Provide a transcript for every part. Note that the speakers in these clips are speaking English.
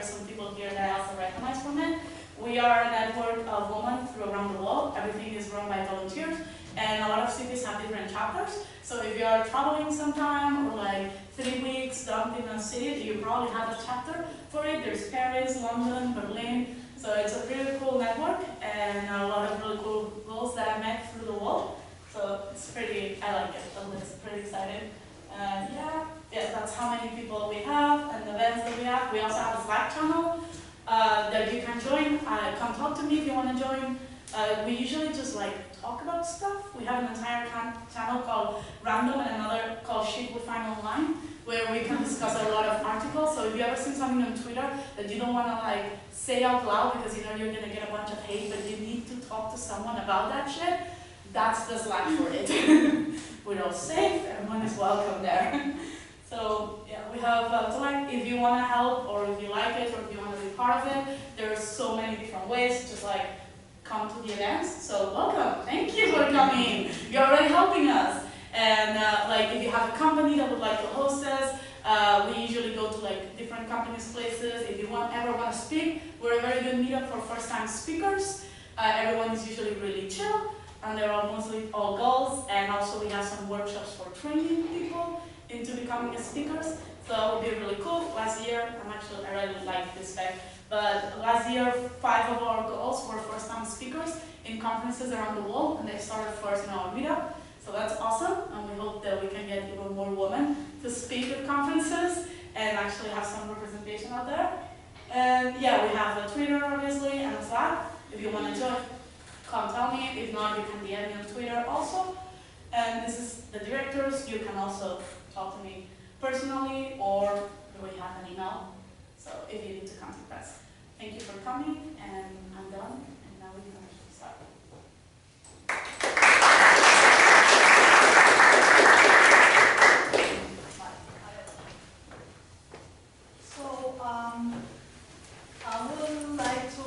there's some people here that I also recognize from it. We are a network of women around the world. Everything is run by volunteers, and a lot of cities have different chapters. So if you are traveling sometime, or like 3 weeks dumped in a city, you probably have a chapter for it. There's Paris, London, Berlin. So it's a pretty cool network, and a lot of really cool girls that I met through the world. So it's pretty, I like it. It's pretty exciting. Yeah, that's how many people we have and the events that we have. We also have a Slack channel that you can join. Come talk to me if you want to join. We usually just like talk about stuff. We have an entire channel called Random and another called Shit We Find Online, where we can discuss a lot of articles. So if you ever seen something on Twitter that you don't want to like say out loud because you know you're going to get a bunch of hate, but you need to talk to someone about that shit, that's the Slack for it. We're all safe, everyone is welcome there. So yeah, we have, so like if you want to help, or if you like it, or if you want to be part of it, there's so many different ways, just like come to the events. So welcome, thank you for coming. You're already helping us. And like if you have a company that would like to host us, we usually go to like different companies' places. If you ever want to speak, we're a very good meetup for first-time speakers. Everyone is usually really chill, and they're mostly all girls. And also we have some workshops for training people into becoming speakers. So that would be really cool. Last year, I really like this fact, but last year 5 of our girls were first-time speakers in conferences around the world, and they started first in our meetup. So that's awesome, and we hope that we can get even more women to speak at conferences and actually have some representation out there. And yeah, we have a Twitter obviously and a Slack. If you want to join, come tell me. If not, you can DM me on Twitter also. And this is the directors. You can also talk to me personally, or we have an email. So if you need to contact us. Thank you for coming, and I'm done. And now we can actually start. So I would like to,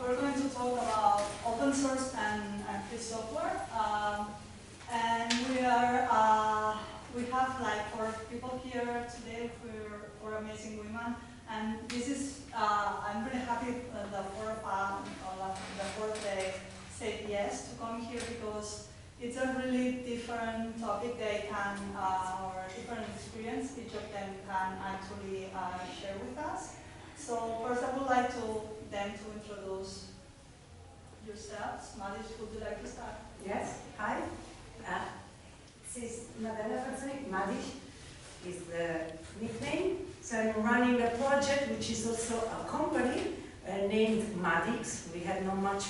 we're going to talk about open source and free software. And we have like 4 people here today, 4 amazing women. And this is, I'm really happy that the 4th they said yes to come here, because it's a really different topic they can, or different experience each of them can actually share with us. So first I would like them to introduce yourselves. Maddish, would you like to start? Yes, hi. This is Maddalena, Maddish is the nickname. So I'm running a project which is also a company named MaadiX. We had not much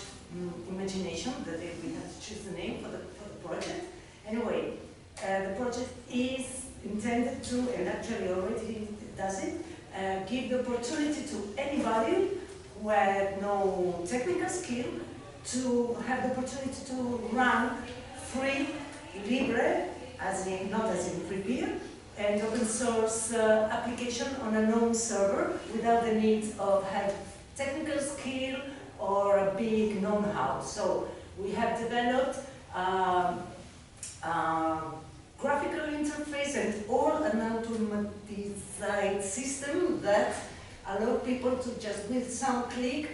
imagination that we had to choose the name for the project. Anyway, the project is intended to, and actually already does it, give the opportunity to anybody who had no technical skill to have the opportunity to run free, libre, not as in free beer, and open source application on a known server without the need of have technical skill or a big know-how. So we have developed graphical interface and all an automatized system that allow people to just with some click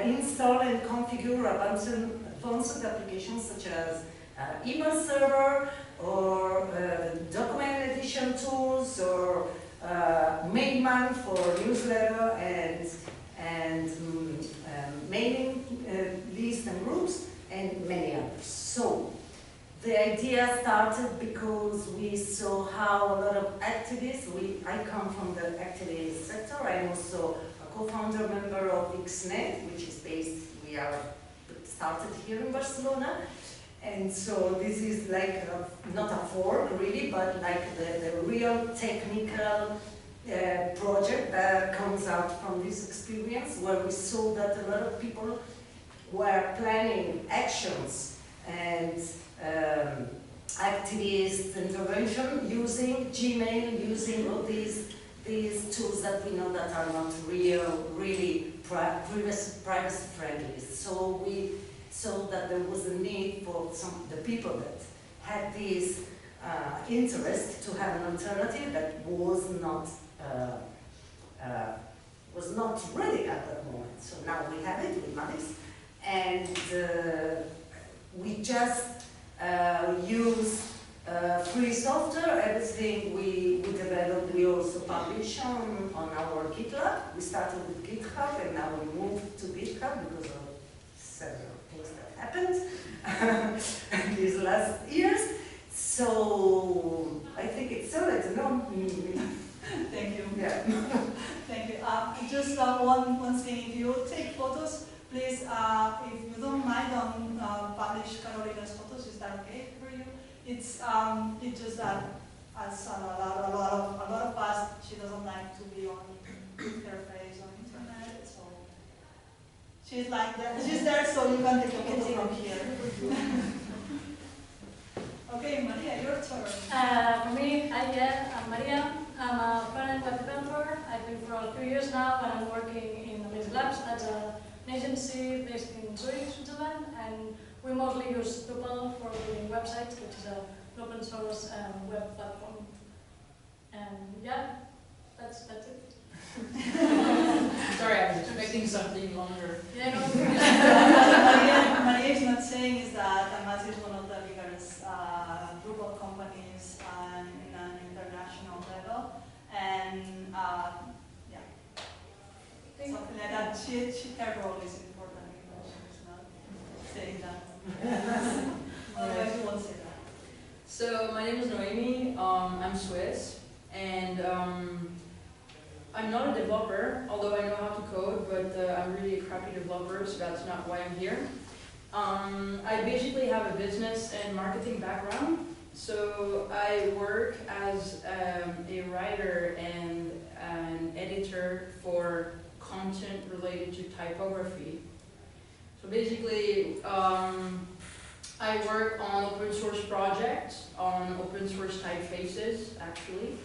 install and configure advanced applications such as email server, or document edition tools, or Mailman for newsletter and mailing lists and groups, and many others. So the idea started because we saw how a lot of activists, I come from the activist sector. I'm also a co-founder member of Xnet, which is based, we are started here in Barcelona. And so this is like not a fork really, but like the real technical project that comes out from this experience, where we saw that a lot of people were planning actions and activist intervention using Gmail, using all these tools that we know that are not really privacy friendly. So we saw that there was a need for the people that had this interest to have an alternative that was not ready at that moment. So now we have it with MaadiX, and we just use free software. Everything we develop, we also publish on our GitLab. We started with GitHub, and now we moved to GitHub because of several things that happened these last years. So I think it's all right. No. Thank you. Yeah. Thank you. Just one thing, if you take photos, please, if you don't mind, don't publish Carolina's photos. Is that okay for you? It's just that as a lot of us, she doesn't like to be on her face on internet, so she's like that. She's there, so you can take a photo from here. Okay, Maria, your turn. For me, I'm Maria. I'm a front-end web developer. I've been for a few years now, and I'm working in Amazing Labs at an agency based in Zurich, Switzerland, and we mostly use Drupal for building websites, which is an open source web platform. And yeah, that's it. Sorry, I was expecting something longer. Yeah, no. Maria is not saying is that Comas is one of the biggest Drupal companies in an international level, and yeah, something like that. Her role is important, even though she's not saying that. Otherwise, you won't say that. So my name is Noemi. I'm Swiss, and I'm not a developer, although I know how to code, but I'm really a crappy developer, so that's not why I'm here. I basically have a business and marketing background, so I work as a writer and an editor for content related to typography. So basically, I work on open source projects, on open source typefaces, actually,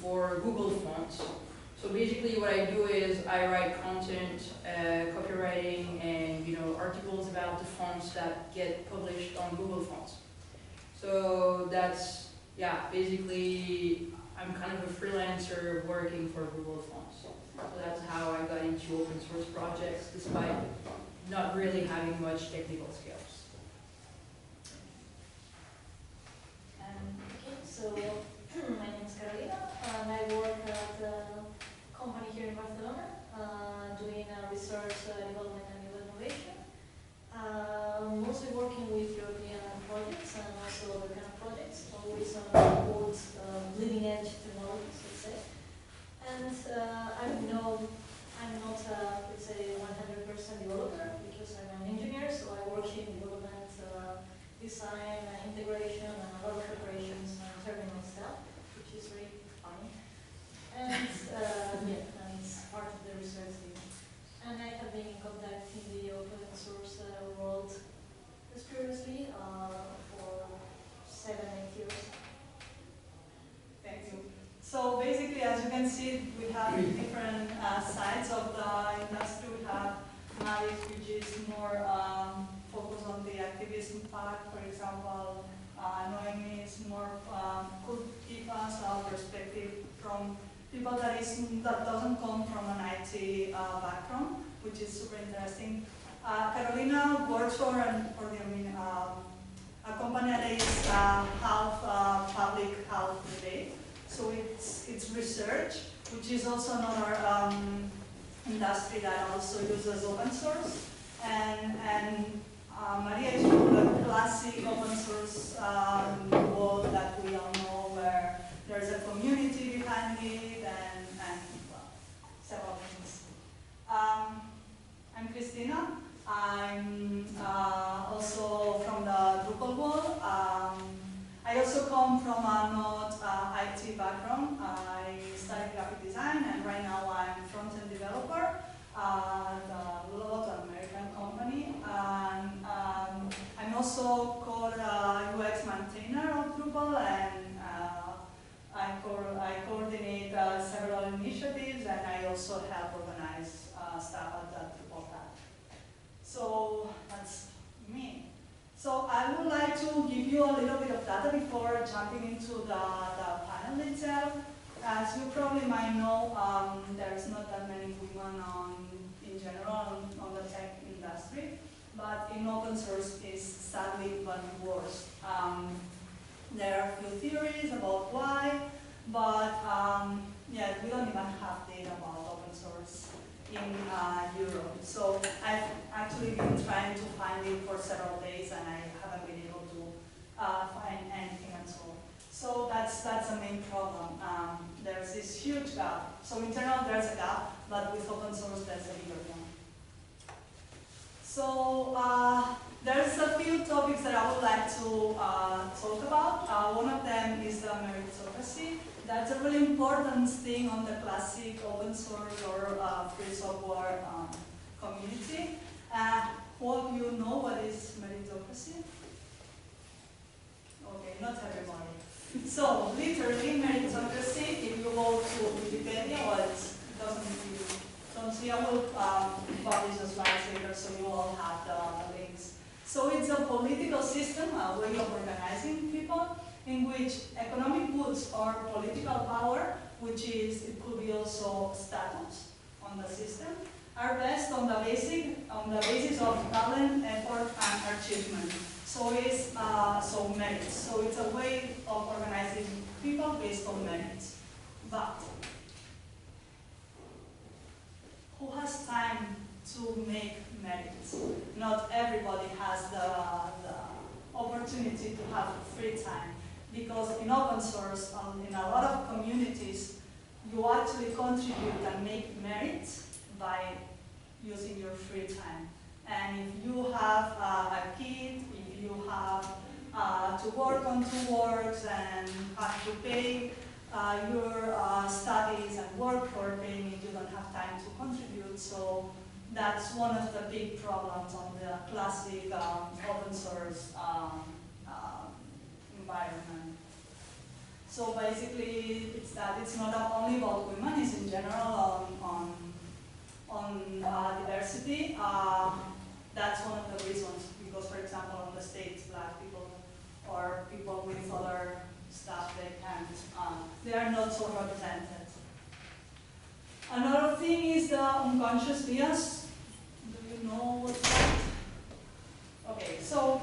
for Google fonts. So basically what I do is I write content, copywriting, and articles about the fonts that get published on Google Fonts. So that's, yeah, basically I'm kind of a freelancer working for Google Fonts. So that's how I got into open source projects, despite not really having much technical skills. Okay, so my name is Carolina, and I work at a company here in Barcelona, doing research, development, and innovation. Mostly working with European projects and also other kind of projects, always on both leading edge technologies, let's say. And I'm not, let's say, 100% developer, because I'm an engineer, so I work in development, design, integration, and a lot of preparations and terminal stuff, which is really fun. And yeah, and it's part of the research team. And I have been in contact in the open source world previously for 7-8 years. Thank you. So basically, as you can see, we have different sides of the industry. We have MaadiX, which is more focused on the activism part. For example, Noemi is more could give us our perspective from people that doesn't come from an IT background, which is super interesting. Carolina works for a company that is half public, half private. So it's research, which is also another industry that also uses open source. And Maria is from the classic open source world that we all know, where there's a community behind it and well, several things. I'm Christina. I'm also from the Drupal world. I also come from a not IT background. I studied graphic design, and right now I'm front-end developer at a lot of American company. And I'm also called UX maintainer of Drupal, and I coordinate several initiatives, and I also help organize stuff at the Drupal lab. So that's me. So I would like to give you a little bit of data before jumping into the panel itself. as you probably might know, there's not that many women in general on the tech industry, but in open source is sadly even worse. There are a few theories about why, but yeah, we don't even have data about open source in Europe. So I've actually been trying to find it for several days, and I haven't been able to find anything at all. So that's a main problem. There's this huge gap. So in general, there's a gap, but with open source, there's a bigger one. So there's a few topics that I would like to talk about. One of them is the meritocracy. That's a really important thing on the classic open source or free software community. Who of you know what is meritocracy? Okay, not everybody. So, literally, meritocracy, if you go to Wikipedia, well, it doesn't really, don't see, I will publish the slides later so you all have the links. So it's a political system, a way of organizing people, in which economic goods or political power, which is, it could be also status on the system, are based on the basis of talent, effort, and achievement. So it's merits. So it's a way of organizing people based on merits. But who has time to make merits? Not everybody has the opportunity to have free time. Because in open source, in a lot of communities, you actually contribute and make merits by using your free time. And if you have a kid, if you have to work on 2 works and have to pay your studies and work for paying if you don't have time to contribute, so that's one of the big problems on the classic open source environment. So basically, it's that it's not only about women, it's in general on diversity. That's one of the reasons, because for example, on the States, Black people or people with other stuff, they are not so represented. Another thing is the unconscious bias. Do you know what's that? Okay, so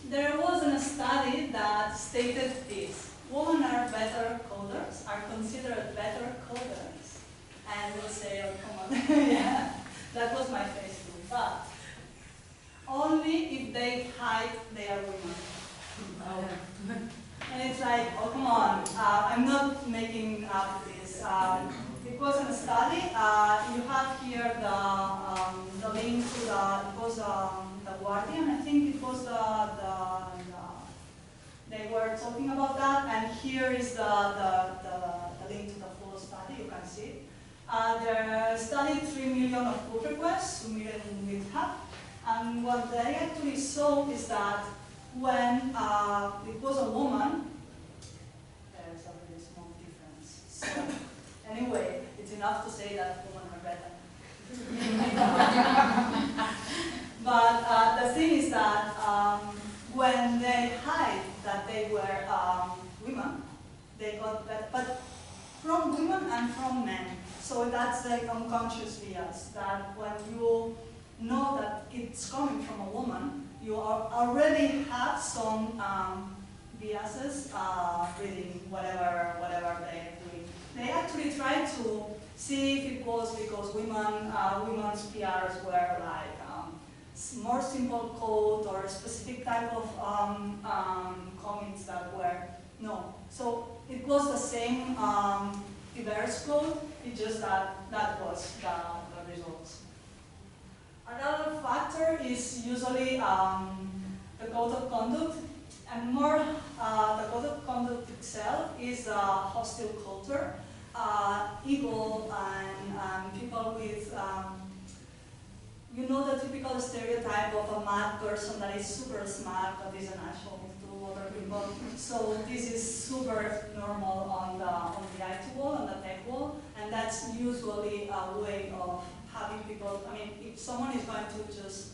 there wasn't a study that stated this. Women are better coders, are considered better coders. And we'll say, oh, come on. Yeah, that was my face too. But only if they hide they are women. And it's like, oh, come on. I'm not making up this. It wasn't a study. You have here the link to the Guardian. I think it was they were talking about that, and here is the link to the full study. You can see it. They studied 3 million of pull requests, 2 million in GitHub, and what they actually saw is that when it was a woman, there's a really small difference. So anyway, it's enough to say that women are better. But the thing is that when they hide that they were women, they got better, but from women and from men. So that's like unconscious bias, that when you know that it's coming from a woman, you already have some biases reading whatever they're doing. They actually try to see if it was because women's PRs were like more simple code or a specific type of commits that were, no. So it was the same diverse code, it's just that was the results. Another factor is usually the code of conduct, and more the code of conduct itself is a hostile culture, ego, and people with you know the typical stereotype of a mad person that is super smart but is an asshole to other people. So this is super normal on the IT wall, on the tech wall, and that's usually a way of having people. I mean, if someone is going to just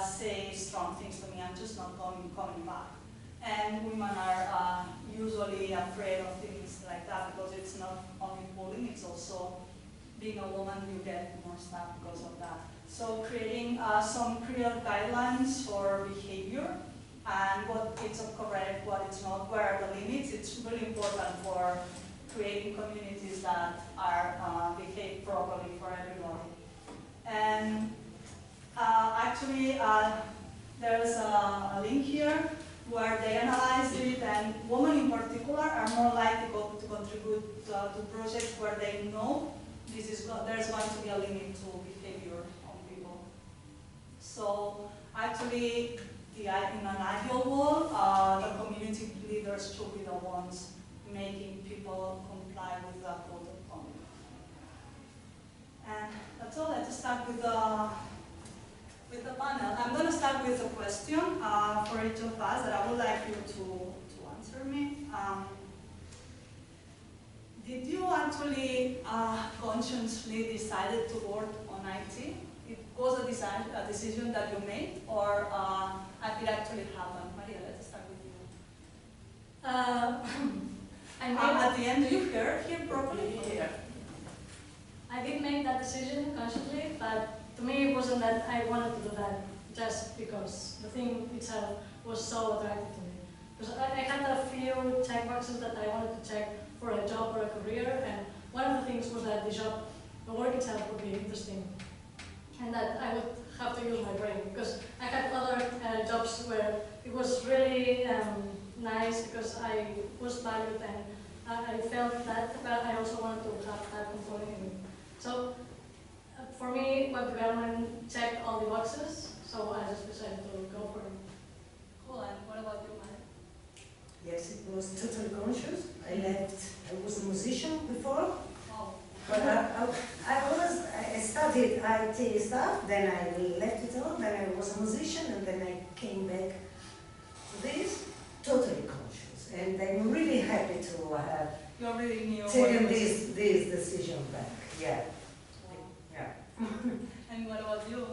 say strong things to me, I'm just not coming back. and women are usually afraid of things like that because it's not only bullying, it's also being a woman, you get more stuff because of that. So creating some clear guidelines for behavior and what is correct, what is not, where are the limits. It's really important for creating communities that are behave properly for everybody. And actually, there's a link here where they analyze it, and women in particular are more likely to contribute to projects where they know there's going to be a limit to behavior on people. So actually, in an ideal world, the community leaders should be the ones making people comply with the code of conduct. And that's all. Let's start with the panel. I'm going to start with a question for each of us that I would like you to answer me. Did you actually consciously decided to work on IT? It was a decision that you made, or it actually happened? Maria, let's start with you. At the end, do you hear properly? Yeah. I did make that decision consciously, but to me it wasn't that I wanted to do that just because the thing itself was so attractive to me. Because I had a few checkboxes that I wanted to check for a job or a career, and one of the things was that the work itself would be interesting, and that I would have to use my brain, because I had other jobs where it was really nice because I was valued and I felt that, but I also wanted to have that component in me. So for me, web development checked all the boxes, so I just decided to go for it. Cool, and what about you, Maddie? Yes, it was totally conscious. I was a musician before, Oh. but I studied IT stuff, then I left it all, then I was a musician, and then I came back to this, totally conscious. And I'm really happy to have You're really new. taken this decision back. Yeah. Yeah. And what about you?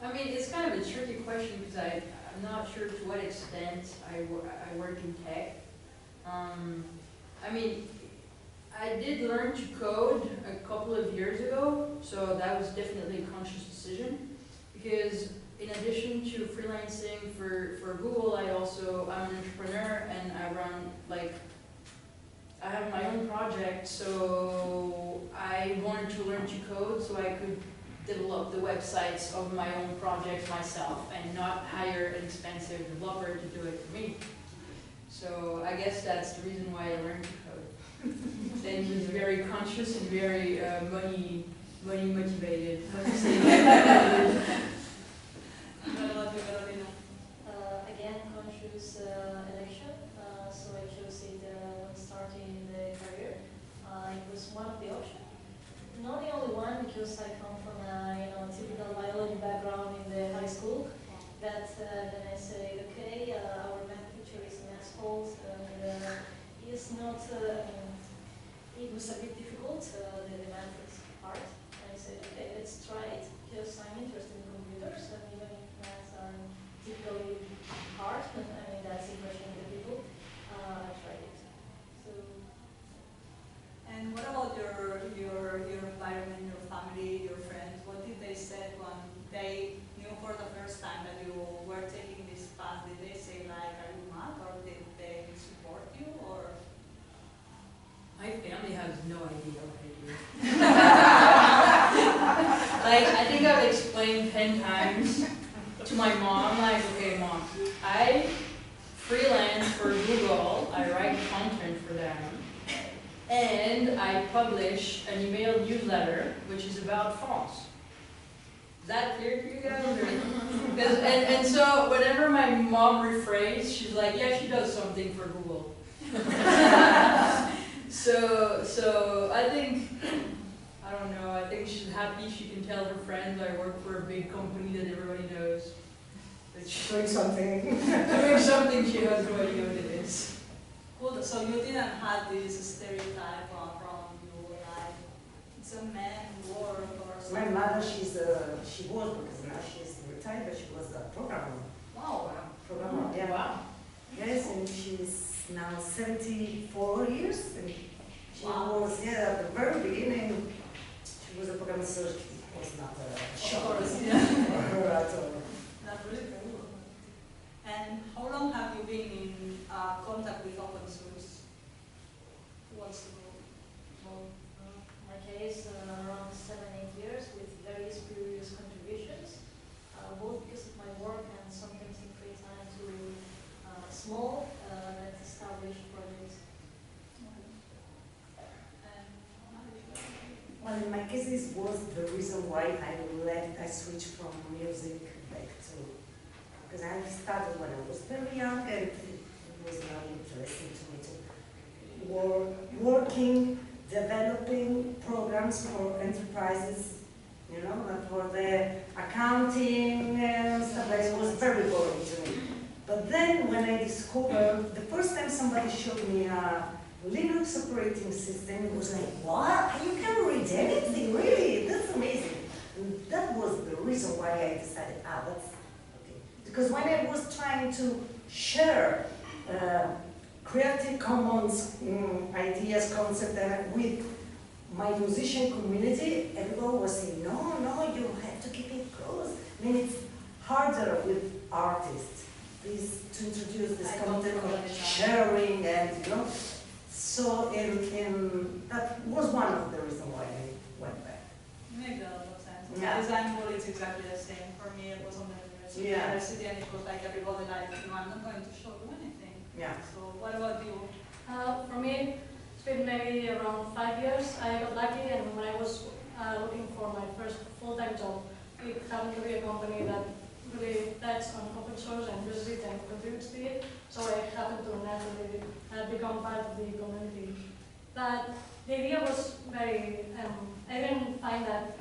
I mean, it's kind of a tricky question because I'm not sure to what extent I work in tech. I mean, I did learn to code a couple of years ago, so that was definitely a conscious decision. Because in addition to freelancing for Google, I'm an entrepreneur and I have my own project, so I wanted to learn to code so I could develop the websites of my own projects myself and not hire an expensive developer to do it for me. So I guess that's the reason why I learned to code. And it was very conscious and very money motivated. What about you, Carolina? Again, conscious election, so I chose it when starting the career. It was one of the options. Not the only one, because I come from a typical biology background in the high school. That then I say, okay, our math teacher is an asshole, and it's not. It was a bit difficult. The math is hard. And I said, okay, let's try it, because I'm interested in computers, and even if maths are typically hard, I mean that's the impression of the people. I tried it. So. And what about your environment, your family, your friends? What did they say when they knew for the first time that you were taking this path? Did they say like, are you mad, or did they support you, or? My family has no idea what I do. I think I've explained 10 times to my mom, okay mom, I freelance for Google, I write content for them, and I publish an email newsletter which is about fonts. Is that clear to you guys? And so whenever my mom rephrased, she's like, yeah, she does something for Google. So I think, I don't know, I think she's happy she can tell her friends I work for a big company that everybody knows. Doing something. Doing something she has no idea what it is. Cool. So you didn't have this stereotype from you, like it's a man work or My something? mother, she was, because now she's retired, but she was a programmer. Wow. Programmer, yeah. Wow. Yes, and she's now 74 years. And she Wow. was, at the very beginning, she was a programmer, so it was not a shock course, for her at all. That's really cool. And how long have you been in contact with open source? What's the goal? Well, in my case, around 7-8 years with very spurious contributions, both because of my work and sometimes in free time to small and established projects. Well, in my case, this was the reason why I switched from music back to, because I started when I was very young and it was not interesting to me to working, developing programs for enterprises, that for the accounting and stuff like that. It was very boring to me. But then when I discovered, the first time somebody showed me a Linux operating system, it was like, what? You can read anything, really? That's amazing. And that was the reason why I decided, that's okay. Because when I was trying to share Creative Commons ideas, concept with my musician community, everyone was saying, no, you have to keep it close. I mean, it's harder with artists, please, to introduce this content of sharing and, So that was one of the reasons why I went back. Makes a lot of sense. Yeah. Design school is exactly the same. For me, it was on the university, and it was like everybody like, I'm not going to show you anything. Yeah. So what about you? For me, it's been maybe around 5 years. I got lucky, and when I was looking for my first full-time job, it happened to be a company that really bets on open source and uses it and contributes to it. So I happened to naturally become part of the community. But the idea was very, I didn't find that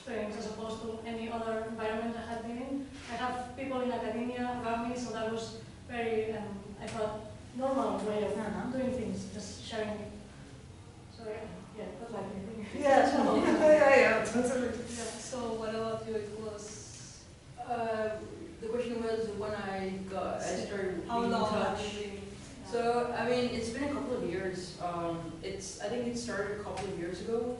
strange as opposed to any other environment I had been in. I have people in academia around me, so that was very, I thought, normal way of doing things, just sharing it. So yeah, that's like me. Yeah, totally. Yeah. So what about you? It was The question was when I started how being in long have touch. you been? So, I mean, it's been a couple of years. I think it started a couple of years ago.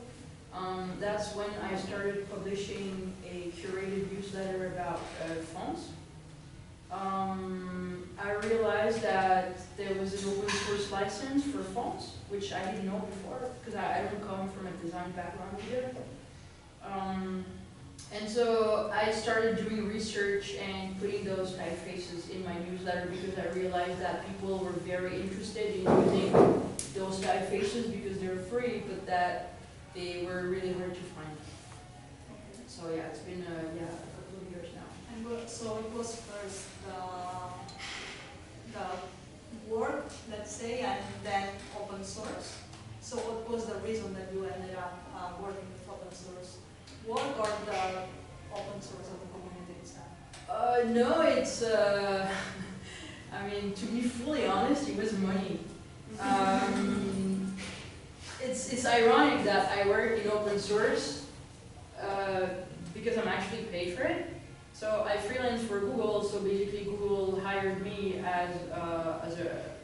That's when I started publishing a curated newsletter about fonts. I realized that there was an open source license for fonts, which I didn't know before, because I don't come from a design background either. And so I started doing research and putting those typefaces in my newsletter because I realized that people were very interested in using those typefaces because they're free, but that they were really hard to find. So yeah, it's been a couple of years now. And so it was first the work, let's say, and then open source. So what was the reason that you ended up working with open source work or the open source of the community itself? No, it's, I mean, to be fully honest, it was money. It's ironic that I work in open source because I'm actually paid for it. So I freelance for Google, so basically Google hired me as a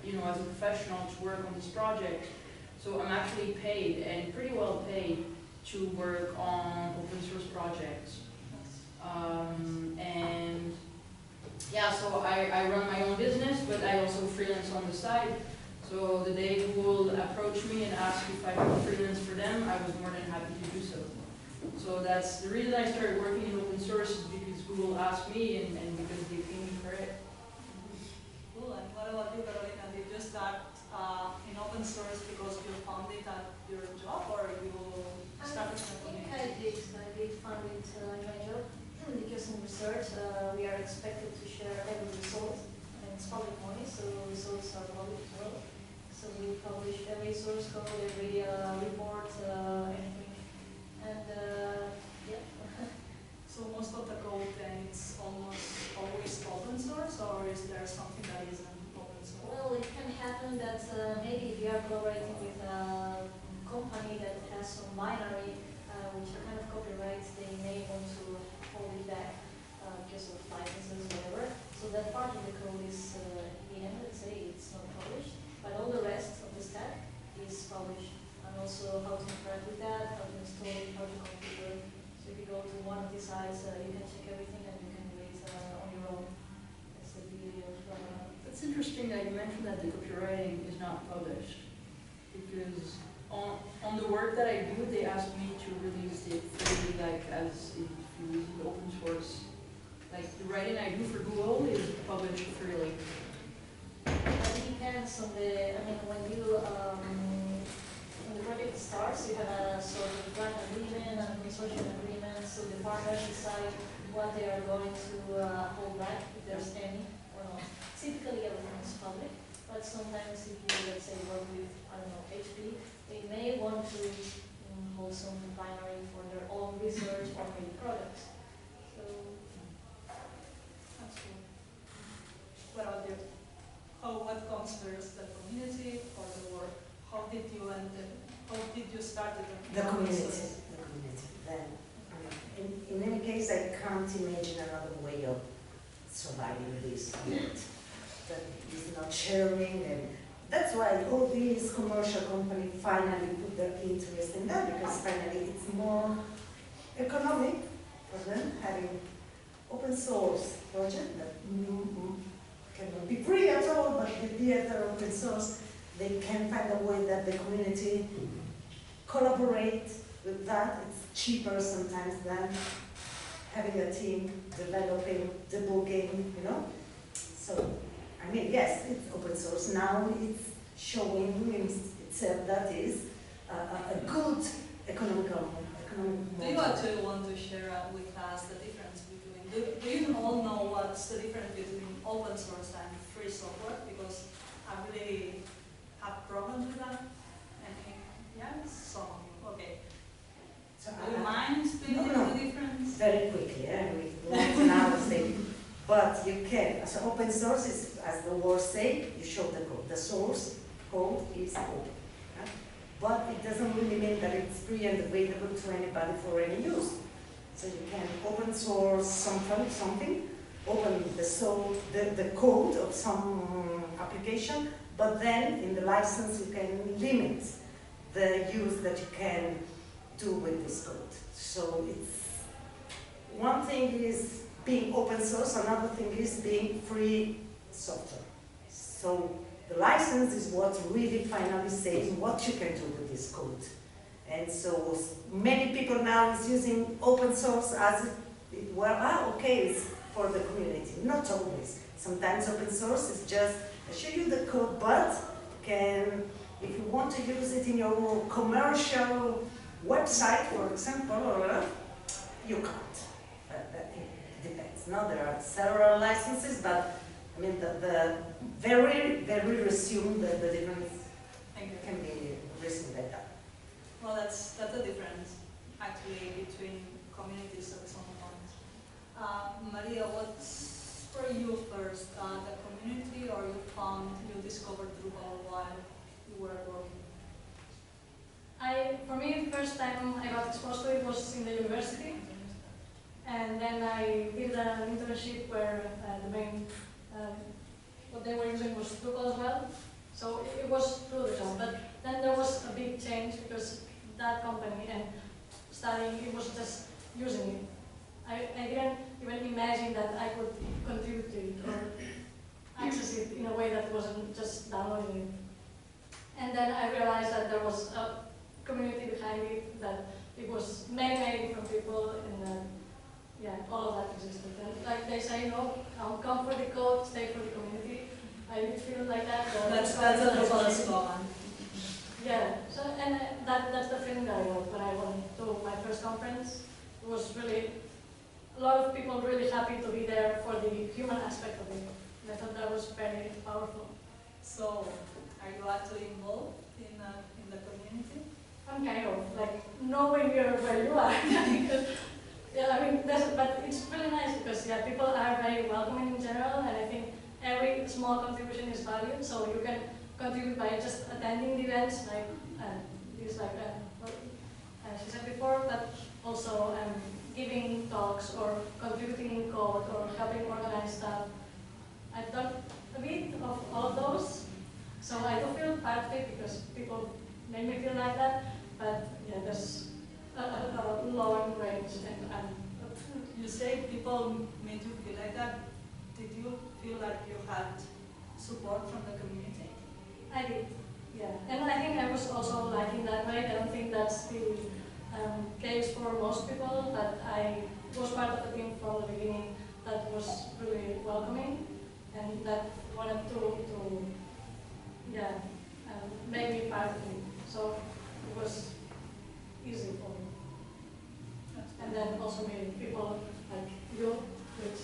professional to work on this project. So I'm actually paid, and pretty well paid, to work on open source projects. And yeah, so I run my own business, but I also freelance on the side. So the day Google approached me and asked if I could freelance for them, I was more than happy to do so. So that's the reason I started working in open source, is because Google asked me and because they pay me for it. Cool. And what about you, Carolina? Did you start in open source because you found it at your job, or you started in a community? I did find it in my job because in research we are expected to share every result, and it's public money, so results are public as well. So we publish every source code, every report, anything, and yeah. So most of the code then it's almost always open source, or is there something that isn't open source? Well, it can happen that maybe if you are collaborating with a company that has some binary, which are kind of copyrights, they may want to hold it back because of licenses, whatever. So that part of the code is in the VM, let's say, it's not published, but all the rest of the stack is published. And also how to interact with that, how to install it, how to configure. So if you go to one of these sites, you can check everything and you can do it on your own. That's the beauty of It's interesting that you mentioned that the copywriting is not published, because on the work that I do, they ask me to release it freely, like as if you use it open source. Like the writing I do for Google is published freely. It depends on the, I mean, when the project starts, you have a sort of grant agreement and a consortium agreement, so the partners decide what they are going to hold back, if there's any or not. Typically everything is public, but sometimes if you, let's say, work with, I don't know, HP, they may want to hold some binary for their own research or maybe products. So, That's cool. What about you? What comes first, the community or the work? How did you start it? The community. Then, in any case, I can't imagine another way of surviving this world that is not sharing, and that's why all these commercial companies finally put their interest in that, because finally it's more economic for them having open source project that cannot be free at all, but if they are open source, they can find a way that the community collaborate with that. It's cheaper sometimes than having a team developing, debugging, you know. So, I mean, yes, it's open source. Now it's showing itself that is a good economic model. Do you actually want to share with us the difference between, do you all know what's the difference between open source and free software? Because I really have problems with that. Yes, some of you. Okay. So do you mind explaining the difference? Very quickly, we want now say, but you can. So open source is, as the word say, you show the code. The source code is open. Yeah? But it doesn't really mean that it's free and available to anybody for any use. So you can open source something, open the code of some application, but then in the license you can limit the use that you can do with this code. So it's one thing is being open source, another thing is being free software. So the license is what really finally says what you can do with this code. And so many people now is using open source as it were, okay, it's for the community. Not always. Sometimes open source is just, I show you the code, but if you want to use it in your commercial website, for example, you can't. It depends. No, there are several licenses, but I mean the very resume the difference can be resumed like that. Well, that's the difference actually between communities of some points. Maria, what's for you first, the community, or you discovered Drupal while you were working? For me, the first time I got exposed to it was in the university, and then I did an internship where the main what they were using was Drupal as well. So it was through the job, but then there was a big change because that company and studying, it was just using it. I didn't even imagine that I could contribute to it or access it in a way that wasn't just downloading it. And then I realized that there was a community behind it, that it was many different people, and yeah, all of that existed. And like they say, no, come for the code, stay for the community. I did feel like that. That's a Drupal slogan. Yeah, so, and that's the feeling that I got when I went to my first conference. It was really, a lot of people really happy to be there for the human aspect of it. And I thought that was very powerful. So, are you actually involved in the community? I'm kind of, like, nowhere near where you are. Because, yeah, I mean, but it's really nice because, yeah, people are very welcoming in general, and I think every small contribution is valued, so you can contribute by just attending the events, like what she said before, but also giving talks or contributing in code or helping organize stuff. I a bit of all of those. So I do feel part of it because people make me feel like that, but yeah, there's a long range and You say people made you feel like that. Did you feel like you had support from the community? I did, yeah. And I think I was also liking that way. I don't think that's the case for most people, but I was part of the team from the beginning that was really welcoming and that wanted to make me part of it. So it was easy for me. And then also meeting people like you, which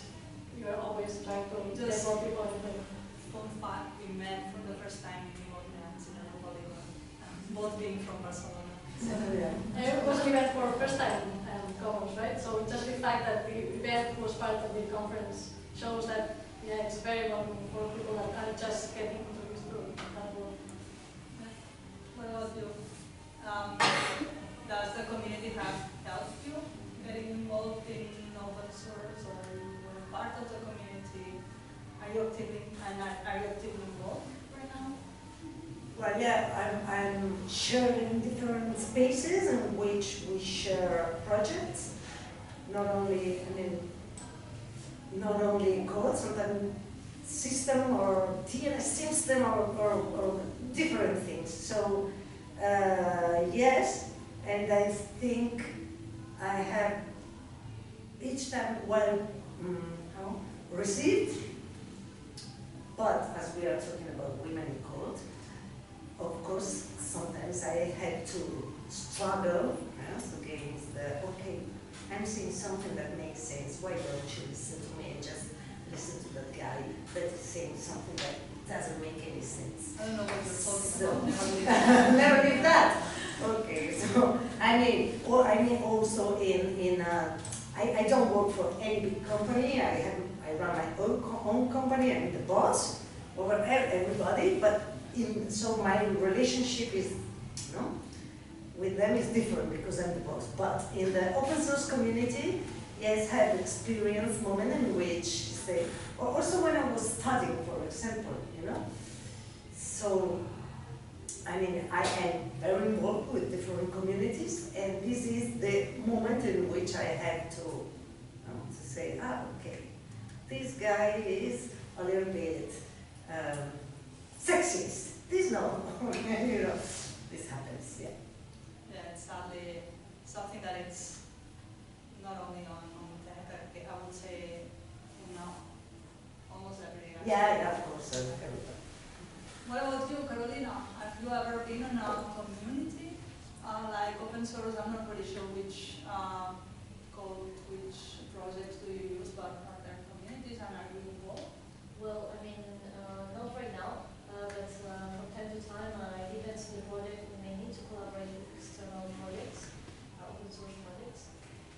you're always trying to get more people in there. Fun fact, we met for the first time in Ordnance in a polygon, both being from Barcelona. And it was an event for first time Comas, right? So just the fact that the event was part of the conference shows that it's very welcoming for people that are just getting introduced to that world. What about you? Does the community have helped you getting involved in open source, or you were part of the community? Are you actively involved right now? Well, yeah, I'm sharing different spaces in which we share projects. Not only code, sometimes system or TNS system or different things. So yes, and I think I have each time received. But as we are talking about women in code, of course, sometimes I had to struggle against okay, I'm saying something that makes sense. Why don't you listen to me and just listen to that guy that is saying something that doesn't make any sense? I don't know what you're talking about. Never did that. Okay, so I mean also I don't work for any big company. I run my own company. I'm the boss over everybody, but so my relationship is, with them is different because I'm the boss. But in the open source community, yes, I have experienced moments in which, say, or also when I was studying, for example, So, I mean, I am very involved with different communities, and this is the moment in which I have to say, okay, this guy is a little bit sexist. This no, this happens, yeah. Yeah, it's sadly something that it's not only on tech, I would say, almost every area. Yeah, of course. What about you, Carolina? Have you ever been in a community like open source? I'm not really sure which code, which projects do you use, but are there communities and are you involved? Well, I mean, not right now, but from time to time, events in the project, we may need to collaborate with external projects, open source projects.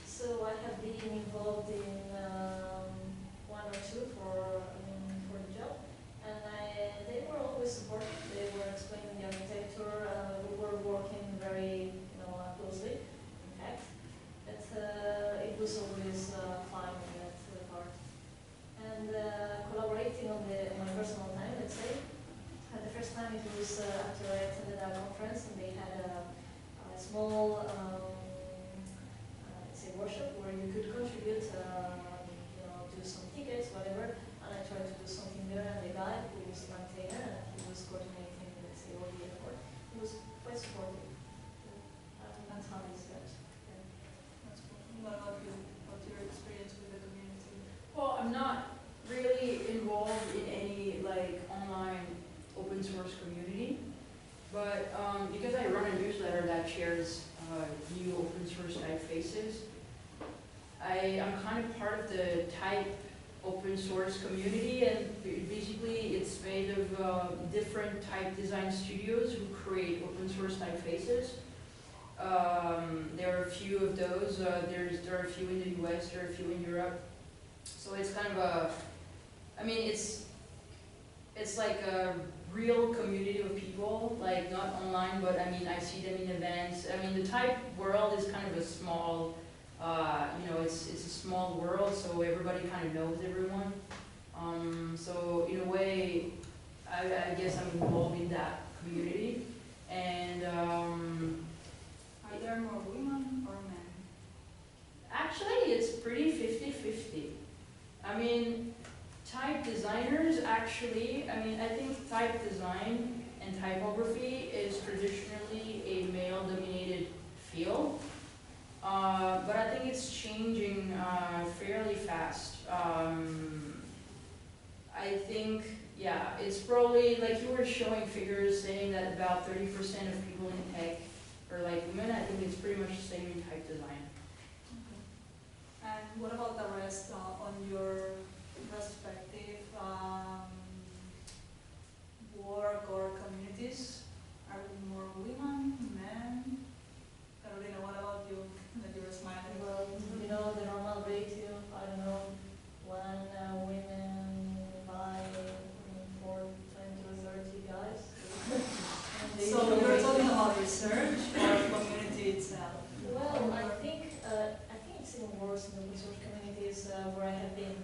So I have been involved in one or two for the job, and they were always supportive. They were explaining the architecture. We were working very closely, in fact. But it was always fine in that part. And collaborating on my personal time, let's say. The first time it was after I attended a conference, and they had a small let's say workshop where you could contribute, do some tickets, whatever. And I tried to do something there, and the guy who was the maintainer, and he was coordinating, let's say, all the effort. He was quite supportive. That's how I see it. Yeah. That's cool. What about you? What's your experience with the community? Well, I'm not really involved in any online open source community, but because I run a newsletter that shares new open source typefaces, I'm kind of part of the type open source community, and basically it's made of different type design studios who create open source typefaces. There are a few of those. There are a few in the US, there are a few in Europe. So it's kind of it's like a real community of people, like not online, but I mean I see them in events. I mean the type world is kind of a small, it's a small world, so everybody kind of knows everyone. So in a way, I guess I'm involved in that community. And Are there more women or men? actually, it's pretty 50-50. I mean, type designers actually, I think type design and typography is traditionally a male-dominated field. But I think it's changing fairly fast. I think, yeah, it's probably, like you were showing figures saying that about 30% of people in tech are like women. I think it's pretty much the same in type design. And what about the rest on your perspective? Work or communities? Are we more women, men? Carolina, what about you? That you're smiling. Well, you know, the normal ratio, I don't know, 1 women by 4, 20 or 30 guys. So you're talking about research or community itself? Well, I think it's even worse in the research communities where I have been.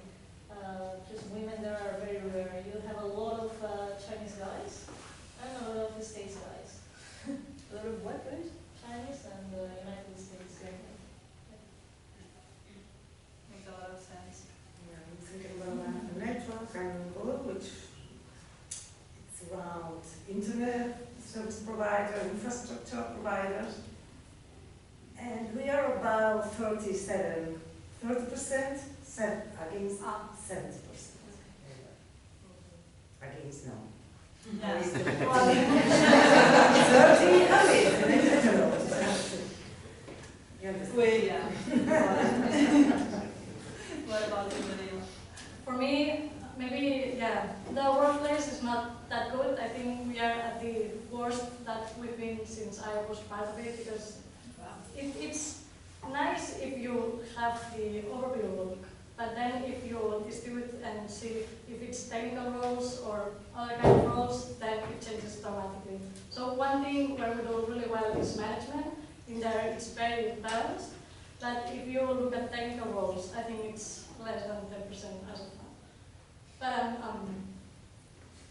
Just women there are very rare. You have a lot of Chinese guys and a lot of States guys. A lot of what, guys? Chinese and United States guys. Makes a lot of sense. Yeah, I'm thinking about a network and all, which it's around internet service provider, infrastructure providers, and we are about 30% against 70%. Against no. Yeah. 30, I don't know. You understand? Well, yeah. What about you, Maddalena? For me, maybe, yeah, the workplace is not that good. I think we are at the worst that we've been since I was part of it, because it's nice if you have the overview look, but then if you distribute and see if it's technical roles or other kind of roles, then it changes dramatically. So one thing where we do really well is management. In there it's very balanced, but if you look at technical roles, I think it's less than 10% as of now. But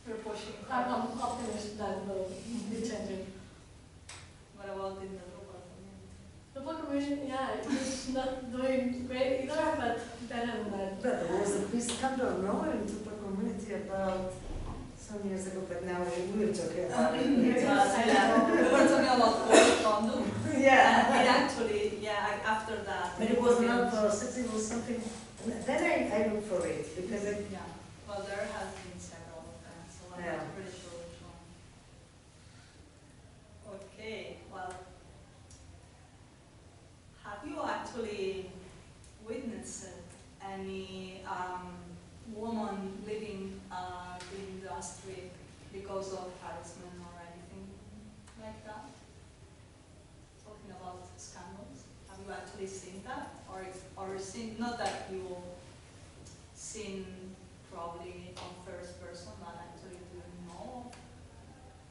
You're pushing. I'm optimistic that will be changing. What about in the local community? The book commission, yeah, it's not doing great either, but better than that. But there was a big scandal, no, in the community about some years ago, but now we will talk about it. Yeah, we were talking about code condom. Yeah. And it actually, yeah, after that. But it was not process, it was something, then I look for it, because it, Yeah, well, there has been several of them, so I'm Yeah. not pretty sure which one. Okay, well, have you actually witnessed any woman leaving the industry because of harassment or anything like that? Talking about scandals, have you actually seen that? Or seen, not that you seen probably on first person, but actually do you know of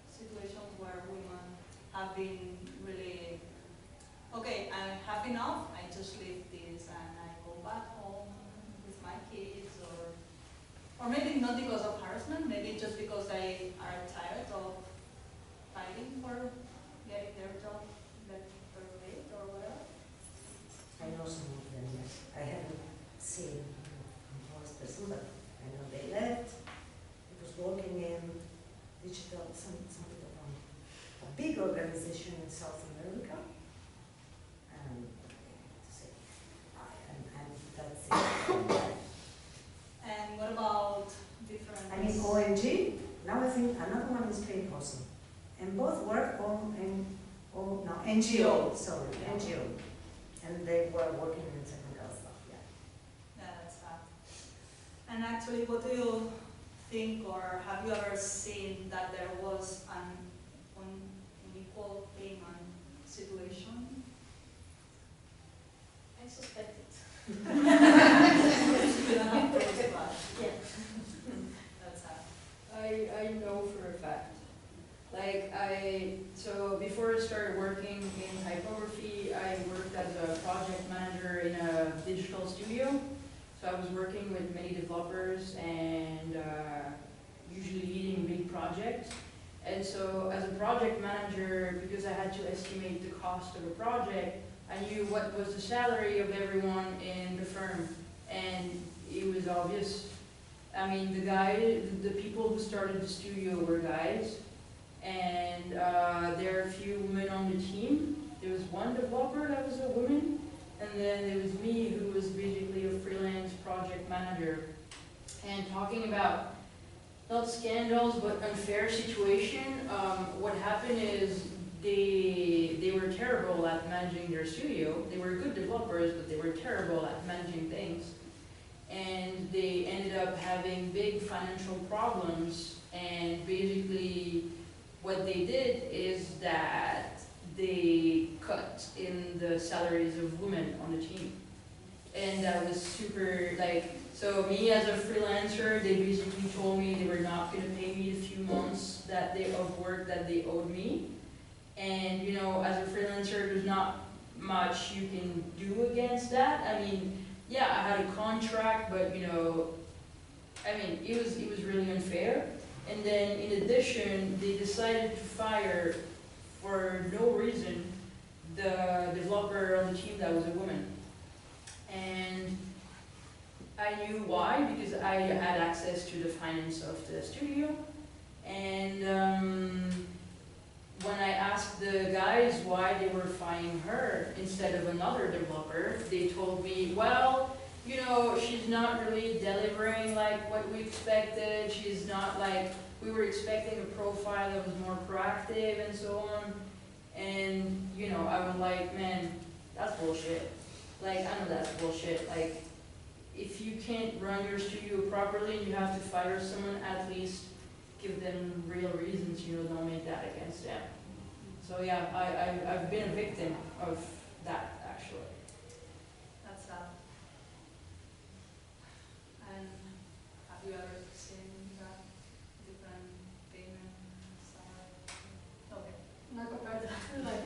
situations where women have been really, okay, I have enough, I just leave this and I go back home with my kids, or maybe not because of harassment, maybe just because they are tired of fighting for getting their job, get their paid or whatever. I know some of them, yes. I haven't seen most person, but I know they left. It was working in digital, something from a big organization in South America. And that's it. And what about different? I mean, ONG, now I think another one is paid person. And both work NGO, sorry, Yeah. NGO. And they were working in technical stuff, yeah. Yeah, that's that. And actually, what do you think, or have you ever seen that there was an unequal payment situation? I suspect it. You don't have to respond. Yeah. That's sad. I know for a fact. So before I started working in typography, I worked as a project manager in a digital studio. So I was working with many developers and usually leading big projects. And so as a project manager, because I had to estimate the cost of a project, I knew what was the salary of everyone in the firm. And it was obvious. I mean, the people who started the studio were guys. And there are a few women on the team. There was one developer that was a woman. And then there was me, who was basically a freelance project manager. And talking about not scandals, but unfair situation, what happened is they were terrible at managing their studio. They were good developers, but they were terrible at managing things. And they ended up having big financial problems. And basically, what they did is that they cut in the salaries of women on the team. And that was super, like, so me as a freelancer, they basically told me they were not going to pay me the few months of work that they owed me. And, you know, as a freelancer, there's not much you can do against that. I mean, yeah, I had a contract, but, you know, I mean, it was really unfair. And then, in addition, they decided to fire, for no reason, the developer on the team that was a woman. And I knew why, because I had access to the finance of the studio. And when I asked the guys why they were firing her instead of another developer, they told me, well, you know, she's not really delivering like what we expected. She's not like, we were expecting a profile that was more proactive and so on. And, you know, I was like, man, that's bullshit. Like, I know that's bullshit. Like, if you can't run your studio properly and you have to fire someone, at least give them real reasons, you know, don't make that against them. So yeah, I've been a victim of that, actually. That's sad. And have you ever seen that different payment salary? Okay, not compared to like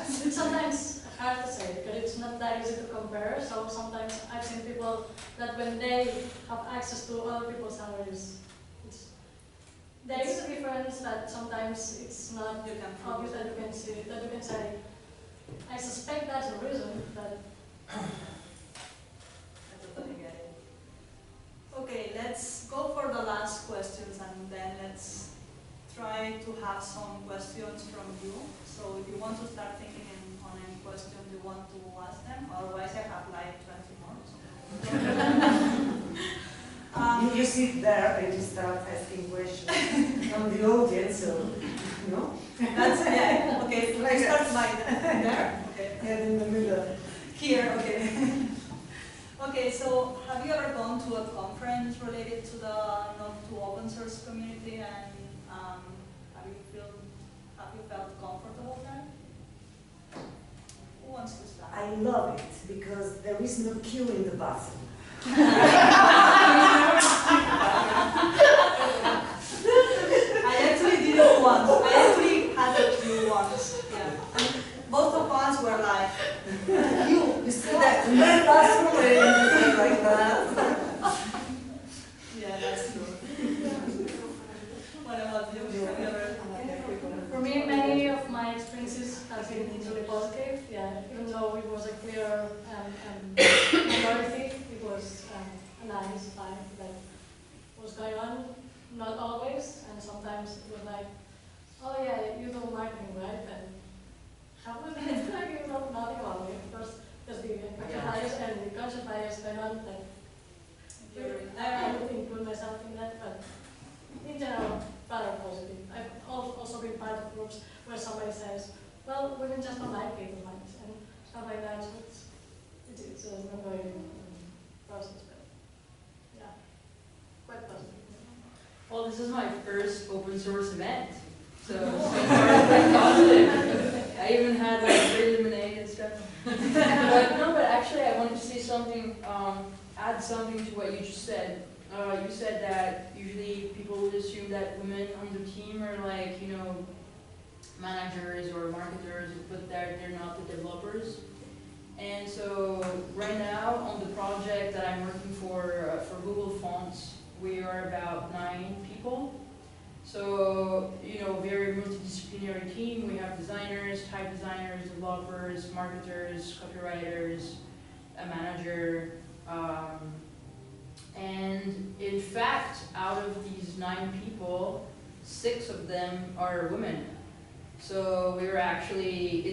it's sometimes hard to say because it's not that easy to compare. So sometimes I've seen people that when they have access to other people's salaries, there is a difference that sometimes it's not obvious that you can see, that you can say, I suspect that's a reason that. I totally get it. Okay, let's go for the last questions and then let's try to have some questions from you. So if you want to start thinking on any question you want to ask them, otherwise I have like 20 more. You sit there and you start asking questions from the audience, so, you know? That's, yeah, okay, so I start mine there. Okay. Yeah, in the middle. Here, okay. Okay, so have you ever gone to a conference related to the to open source community and have you felt comfortable there? Who wants to start? I love it because there is no queue in the bathroom. I actually did it once. I actually had a queue once. Yeah. And both of us were like, You stood there in the bathroom and like that. yeah, that's true. What about you? Have you ever? For me, many of my experiences have been really positive. Yeah, even though it was a clear minority, it was a nice vibe that was going on. Not always, and sometimes it was like, oh yeah, you do marketing, right? And how would I like you know nothing about it? First, there's the bias and the conscious bias going on. That I would include myself in that, but in general, rather positive. I've also been part of groups where somebody says, well, women just don't like people much, and stuff like that. So it's an ongoing process, but yeah, quite positive. Well, this is my first open source event, so far it's quite positive. I even had like free lemonade and stuff. But actually I wanted to say something, add something to what you just said. You said that usually people would assume that women on the team are like, you know, managers or marketers, but they're not the developers. And so right now on the project that I'm working for Google Fonts, we are about 9 people. So, you know, very multidisciplinary team. We have designers, type designers, developers, marketers, copywriters, a manager. And in fact, out of these 9 people, 6 of them are women. So we're actually, the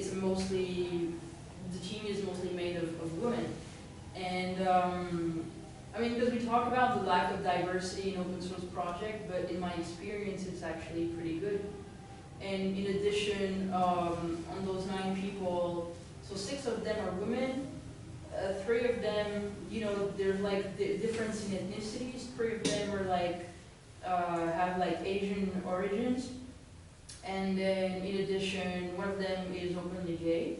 team is mostly made of women. And I mean, because we talk about the lack of diversity in open source project, but in my experience, it's actually pretty good. And in addition, on those 9 people, so 6 of them are women, 3 of them, you know, there's like the difference in ethnicities. 3 of them are like, have like Asian origins. And then in addition, 1 of them is openly gay.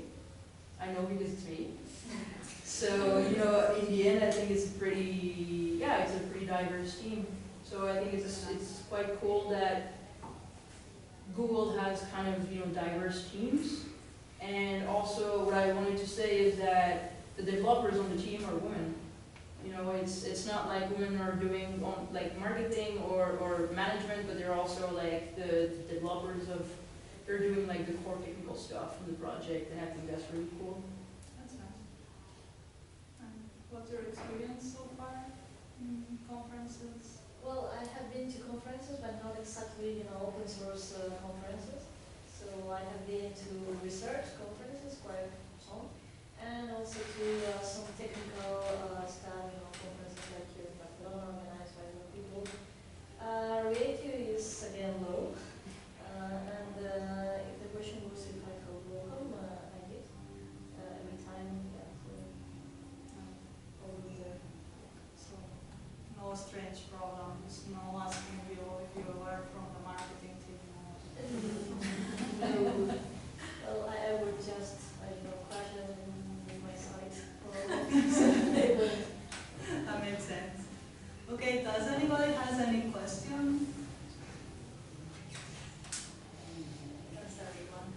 I know because it's me. So, you know, in the end, I think it's pretty, yeah, it's a pretty diverse team. So I think it's quite cool that Google has kind of, you know, diverse teams. And also what I wanted to say is that the developers on the team are women. You know, it's not like women are doing like marketing or management, but they're also like the developers they're doing like the core technical stuff in the project, and I think that's really cool. That's nice. And what's your experience so far in conferences? Well, I have been to conferences, but not exactly, you know, open source conferences. So I have been to research conferences, quite some, and also to some technical stuff, you know, conferences like here in Barcelona, organized by other people. Reality is again low, and if the question was if I felt welcome, I did. Every time, yeah, over there. So No strange problems, no asking you if you were from the marketing team. no. Well, I would just, I don't know, crash them in my site. So they would. That makes sense. Okay, does anybody has any question? That's everyone.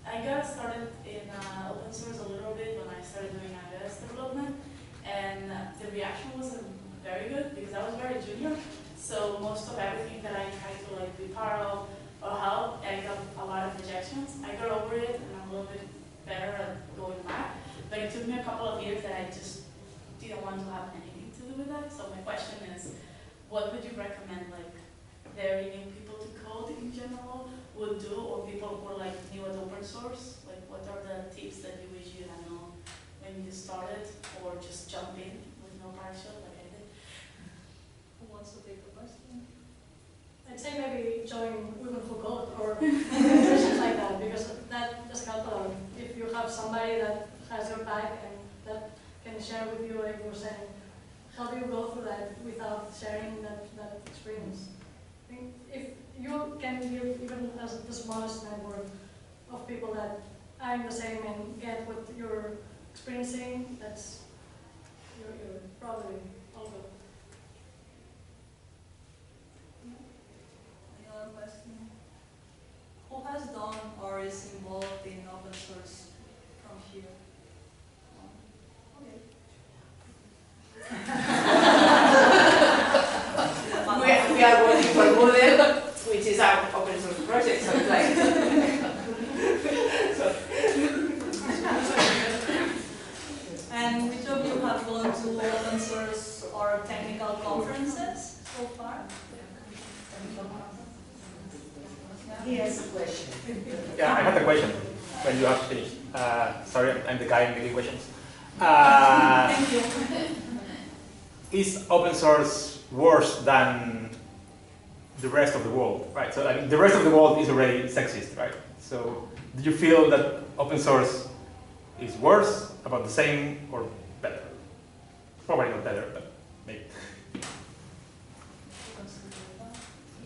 I got started in open source a little bit when I started doing iOS development, and the reaction wasn't very good because I was very junior. So most of everything that I tried to like be part of or help, I got a lot of rejections. I got over it, and I'm a little bit better at going back. But it took me a couple of years that I just didn't want to have anything to do with that. So my question is, what would you recommend, like very new people to code in general would do, or people who are like new at open source? Like, what are the tips that you wish you had known when you started, or just jump in with no partial like I did? Who wants to take the question? I'd say maybe join Women Who Code or sessions like that, because that just helps a lot. If you have somebody that has your back and that can share with you, like you were saying, how do you go through that without sharing that experience? I think if you can give even as the smallest network of people that are in the same and get what you're experiencing, that's you're probably all good. Any other question? Who has done or is involved in open source from here? Okay. We are working for Moodle, which is our open source project, so it's like And which of you have gone to open source or technical conferences so far? He has a question. Yeah, I have a question when you have finished. Sorry, I'm the guy making questions. Thank you. Is open source worse than the rest of the world, right? So I mean, the rest of the world is already sexist, right? So do you feel that open source is worse, about the same, or better? Probably not better, but maybe.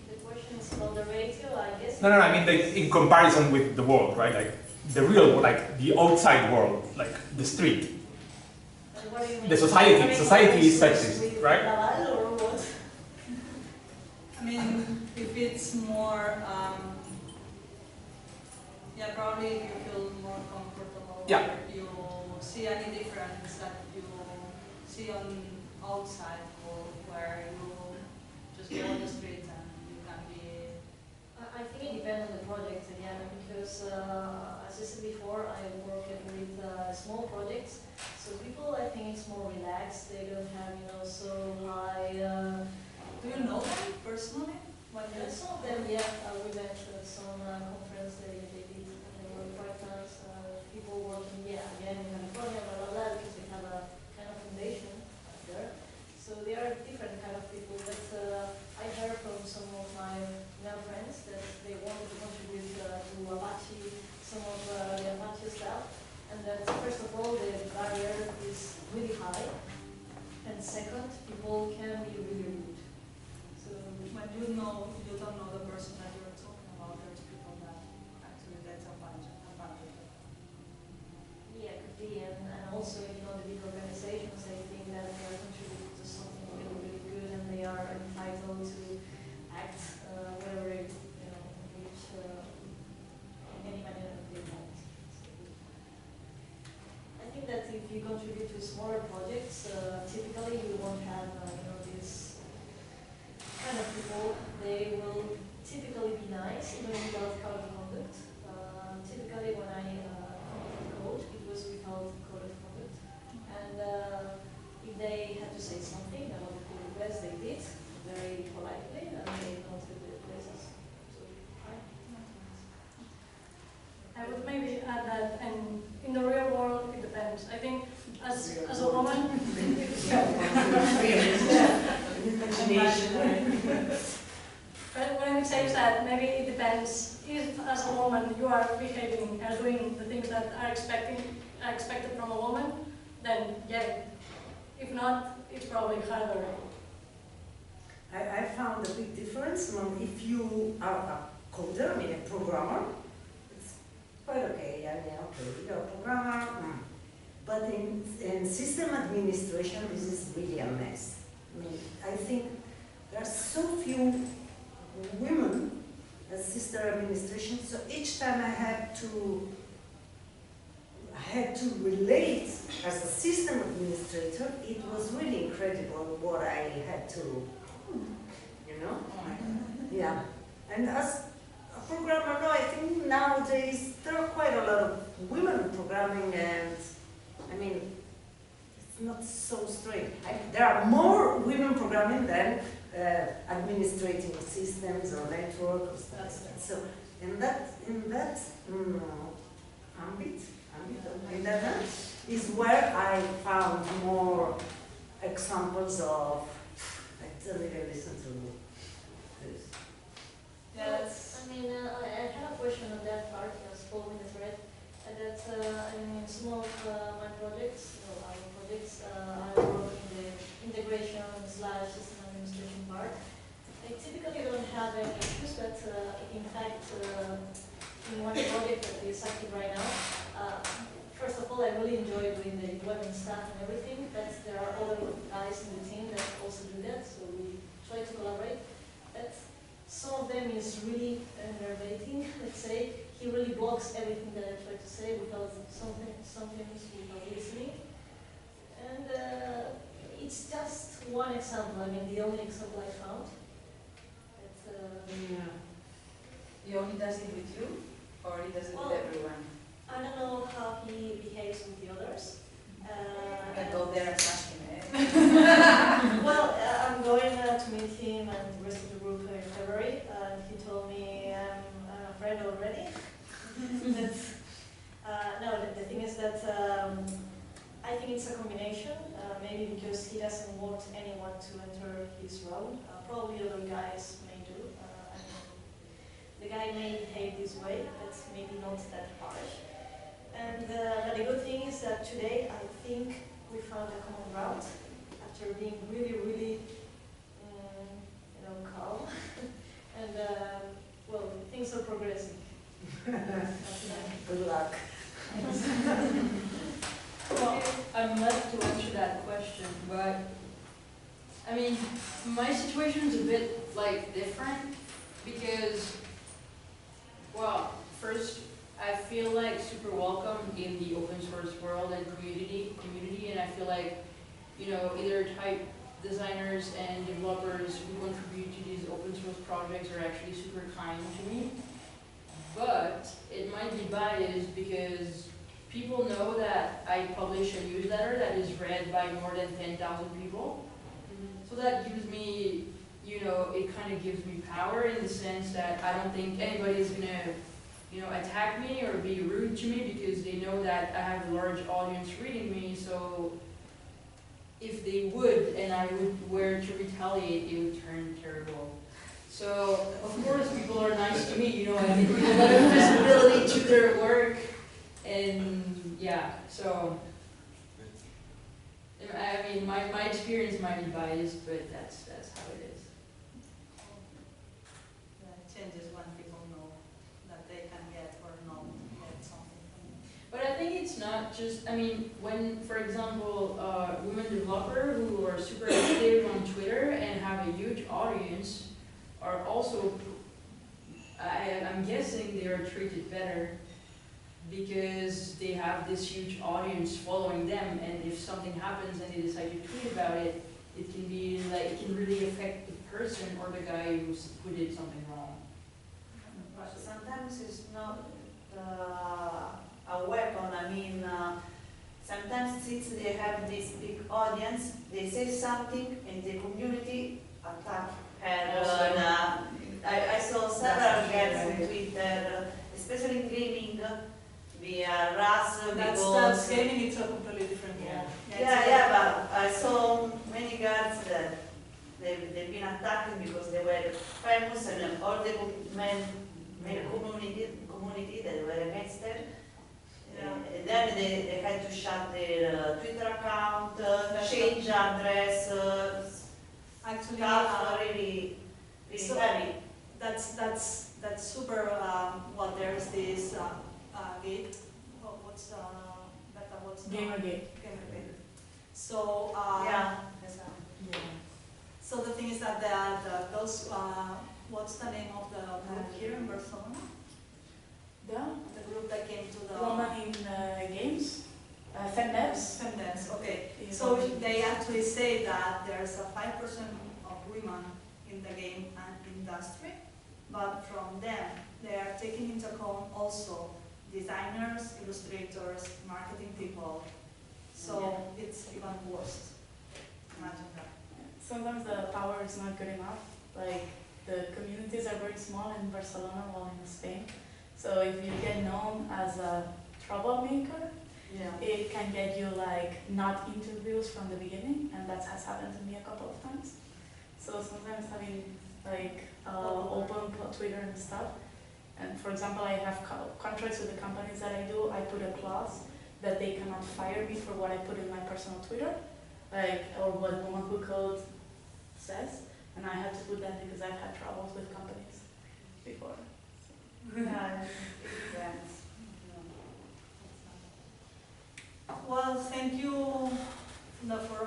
the question is about the ratio, I guess. No, I mean like, in comparison with the world, right? Like the real world, like the outside world, like the street. And what do you mean? The society is sexist, right? Or what? I mean, if it's more, yeah, probably if you feel more more comfortable? Yeah. Or you see any difference that you see on outside world where you just go on the street and you can be... I think it depends on the project again, because as I said before, I work with small projects, so people, I think it's more relaxed. They don't have, so high. Do you know them personally? Some of them, yeah. We met at some conference they did, and they were quite nice. People working, again in California, blah blah blah, because they have a kind of foundation there. So they are different kind of people. But I heard from some of my male friends that they wanted to contribute to Apache, some of the Apache stuff, and that first of all the barrier is really high, and second, people can be really rude. So when you don't know the person that you're talking about, there's people that actually get advantage of it. yeah, could be, and also the big organizations, I think that they are contributing to something really, really good, and they are entitled to act whatever which in any manner that they want. I think that if you contribute to smaller projects, typically you won't have this kind of people. They will typically be nice, even without code of conduct. Typically when I code, it was without code of conduct. And if they had to say something about the pull request, they did very politely, and they noted the places. So, I would maybe add that, and in the real world, it depends. I think as a woman, but when it says that, maybe it depends. If as a woman you are behaving and doing the things that are expected from a woman, then yeah. If not, it's probably harder. I found a big difference. If you are a coder, a programmer, it's quite okay. Okay, you're a programmer. But in system administration, this is really a mess. I think there are so few women as system administration, so each time I had to relate as a system administrator, it was really incredible what I had to, Yeah. And as a programmer, no, I think nowadays there are quite a lot of women programming, and it's not so strange. There are more women programming than administrating systems or network or stuff like that. So in that ambit, is where I found more examples of. I don't even listen to this. Yes. I have a question on that part, following the thread. That in some of my projects, our projects, I work in the integration / system administration part. I typically don't have any issues, but in fact, in one project that is active right now, first of all, I really enjoy doing the development stuff and everything, but there are other guys in the team that also do that, so we try to collaborate. But some of them is really enervating, let's say. He really blocks everything that I try to say without sometimes without listening. And it's just one example, the only example I found. He only does it with you, or he does it with everyone? I don't know how he behaves with the others. You can go there and ask him, Well, I'm going to meet him and the rest of the group in February. He told me I'm a friend already. No, the thing is that I think it's a combination. Maybe because he doesn't want anyone to enter his role. Probably other guys may do. The guy may behave this way, but maybe not that harsh. And but the good thing is that today I think we found a common ground after being really, really, calm. And well, things are progressing. Good luck. Well, I'm left to answer that question, but my situation is a bit different because, well, first I feel like super welcome in the open source world and community, and I feel like, you know, either type designers and developers who contribute to these open source projects are actually super kind to me. But it might be biased because people know that I publish a newsletter that is read by more than 10,000 people. So that gives me, you know, it kind of gives me power in the sense that I don't think anybody's gonna, you know, attack me or be rude to me because they know that I have a large audience reading me. So if they would and I were to retaliate, it would turn terrible. So of course people are nice to me, you know, I give a lot of visibility to their work, and yeah, so I mean my experience might be biased, but that's how it is. Yeah, it changes when people know that they can get or not get something. But I think it's not just, I mean, when, for example, women developers who are super active on Twitter and have a huge audience are also, I'm guessing they are treated better because they have this huge audience following them, and if something happens and they decide to tweet about it, it can be like, it can really affect the person or the guy who did something wrong. But sometimes it's not a weapon. I mean, sometimes since they have this big audience, they say something and the community attack her. I saw several girls on Twitter, especially in gaming, we are harassed That's gaming, it's a completely different game. Yeah, but I saw many girls that they've been attacked because they were famous and all the male community that were against them. And then they had to shut their Twitter account, change address, Actually, really so heavy. that's super. Well, there's this gate. What's Gamergate. Gamergate. So Yeah. So the thing is that those what's the name of the group here in Barcelona? The group that came to the Woman in games. Fernandez. Fernandez. Okay. So they actually say that there's a 5% of women in the game industry, but from them they are taking into account also designers, illustrators, marketing people. So it's even worse. Imagine that. Sometimes the power is not good enough. Like the communities are very small in Barcelona while in Spain. So if you get known as a troublemaker, it can get you like not interviews from the beginning, and that has happened to me a couple of times. So sometimes having like open Twitter and stuff. And for example, I have contracts with the companies that I do. I put a clause that they cannot fire me for what I put in my personal Twitter, like or what Woman Who Code says, and I had to put that because I've had troubles with companies before. Well, thank you for